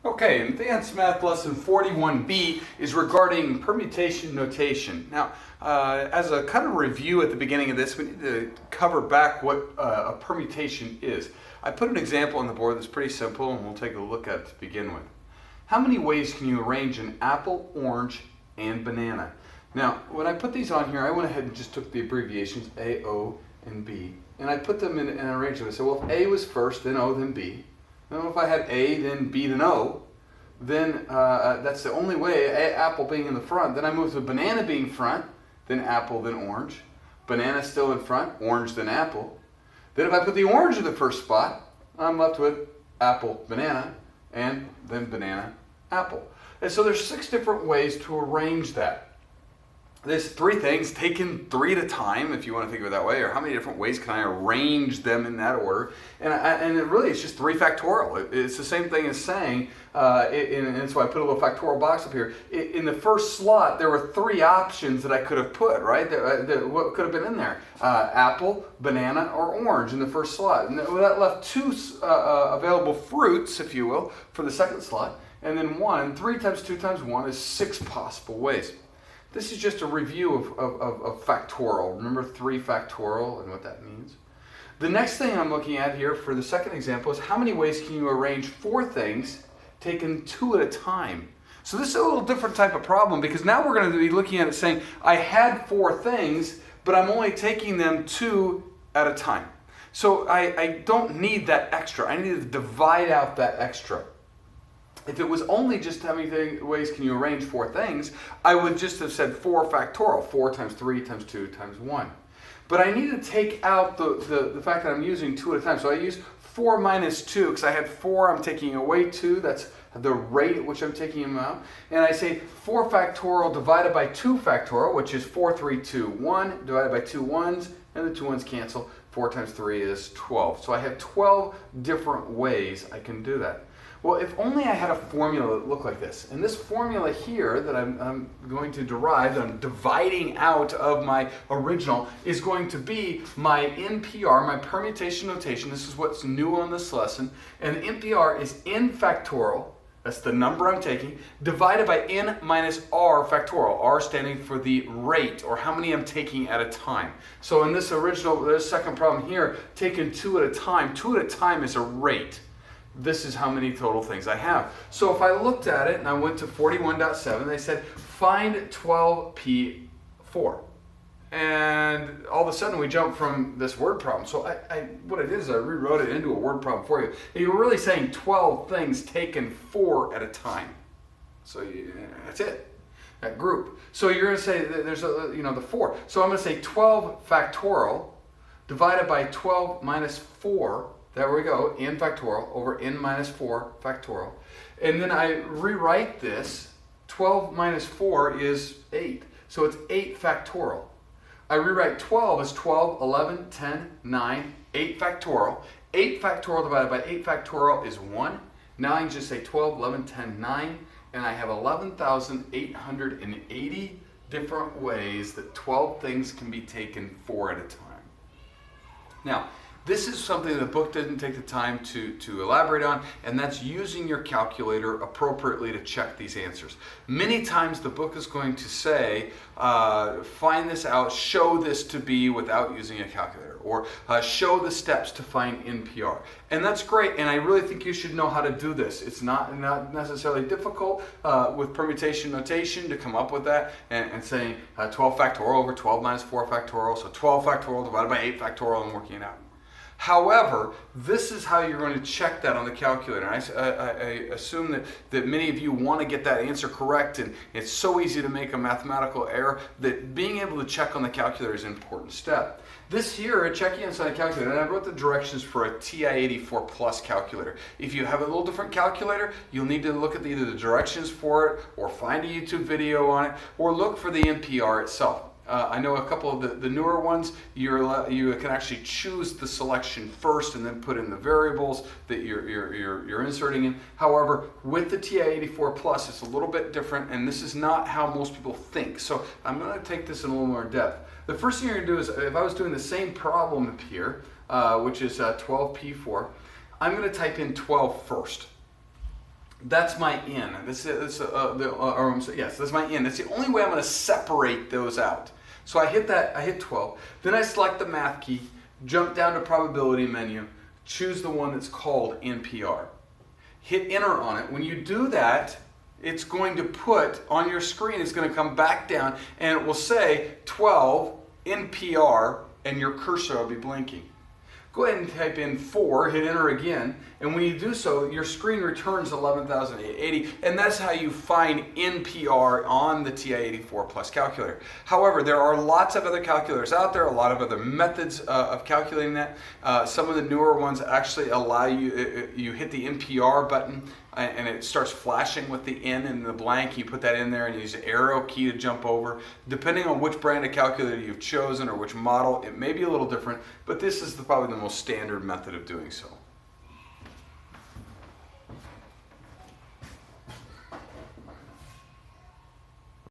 Okay, Advanced Math Lesson 41B is regarding permutation notation. Now, as a kind of review at the beginning of this, we need to cover back what a permutation is. I put an example on the board that's pretty simple, and we'll take a look at it to begin with. How many ways can you arrange an apple, orange, and banana? Now, when I put these on here, I went ahead and just took the abbreviations A, O, and B, and I put them in and arranged them. I said, well, if A was first, then O, then B. Now, if I had A, then B, then O, then that's the only way, apple being in the front. Then I move to banana being front, then apple, then orange. Banana still in front, orange, then apple. Then if I put the orange in the first spot, I'm left with apple, banana, and then banana, apple. And so there's 6 different ways to arrange that. There's 3 things taken 3 at a time, if you want to think of it that way, or how many different ways can I arrange them in that order? And it really, it's just 3 factorial. It's the same thing as saying, and so I put a little factorial box up here. In the first slot, there were 3 options that I could have put, right? What could have been in there? Apple, banana, or orange in the first slot. And that left 2 available fruits, if you will, for the second slot, and then 1. 3 times 2 times 1 is 6 possible ways. This is just a review of factorial. Remember 3 factorial and what that means? The next thing I'm looking at here for the second example is how many ways can you arrange 4 things taken 2 at a time? So this is a little different type of problem because now we're going to be looking at it saying I had 4 things, but I'm only taking them 2 at a time. So I don't need that extra. I need to divide out that extra. If it was only just how many ways can you arrange 4 things, I would just have said 4 factorial, 4 times 3 times 2 times 1. But I need to take out the fact that I'm using 2 at a time. So I use 4 minus 2 because I had 4, I'm taking away 2, that's the rate at which I'm taking them out. And I say 4 factorial divided by 2 factorial, which is 4, 3, 2, 1, divided by 2 ones, and the 2 ones cancel. 4 times 3 is 12. So I have 12 different ways I can do that. Well, if only I had a formula that looked like this. And this formula here that I'm going to derive, that I'm dividing out of my original, is going to be my NPR, my permutation notation. This is what's new on this lesson. And the NPR is n factorial, that's the number I'm taking, divided by n minus r factorial, r standing for the rate, or how many I'm taking at a time. So in this second problem here, taking 2 at a time, 2 at a time is a rate. This is how many total things I have. So if I looked at it and I went to 41.7, they said find 12p4. And all of a sudden we jump from this word problem. So what I did is I rewrote it into a word problem for you. You're really saying 12 things taken 4 at a time. So that's it, that group. So you're going to say that there's the 4. So I'm going to say 12 factorial divided by 12 minus 4. There we go, n factorial over n minus 4 factorial. And then I rewrite this. 12 minus 4 is 8. So it's 8 factorial. I rewrite 12 as 12, 11, 10, 9, 8 factorial. 8 factorial divided by 8 factorial is 1. Now I can just say 12, 11, 10, 9. And I have 11,880 different ways that 12 things can be taken 4 at a time. Now, this is something the book didn't take the time to elaborate on, and that's using your calculator appropriately to check these answers. Many times the book is going to say, find this out, show this to be without using a calculator, or show the steps to find NPR. And that's great, and I really think you should know how to do this. It's not necessarily difficult with permutation notation to come up with that, and saying 12 factorial over 12 minus 4 factorial, so 12 factorial divided by 8 factorial and working it out. However, this is how you're going to check that on the calculator. I assume that many of you want to get that answer correct, and it's so easy to make a mathematical error that being able to check on the calculator is an important step. This here, checking inside the calculator, and I wrote the directions for a TI-84 Plus calculator. If you have a little different calculator, you'll need to look at either the directions for it, or find a YouTube video on it, or look for the NPR itself. I know a couple of the newer ones, you can actually choose the selection first and then put in the variables that you're inserting in. However, with the TI-84 Plus, it's a little bit different, and this is not how most people think. So I'm going to take this in a little more depth. The first thing you're going to do is, if I was doing the same problem up here, which is 12p4, I'm going to type in 12 first. That's my in. Yes, that's my in. That's the only way I'm going to separate those out. So I hit that, I hit 12. Then I select the math key, jump down to probability menu, choose the one that's called NPR. Hit enter on it. When you do that, it's going to put on your screen, it's going to come back down and it will say 12 NPR and your cursor will be blinking. Go ahead and type in 4, hit enter again, and when you do so, your screen returns 11,880, and that's how you find NPR on the TI-84 Plus calculator. However, there are lots of other calculators out there, a lot of other methods of calculating that. Some of the newer ones actually allow you, you hit the NPR button, and it starts flashing with the N and the blank. You put that in there and you use the arrow key to jump over. Depending on which brand of calculator you've chosen or which model, it may be a little different, but this is probably the most standard method of doing so.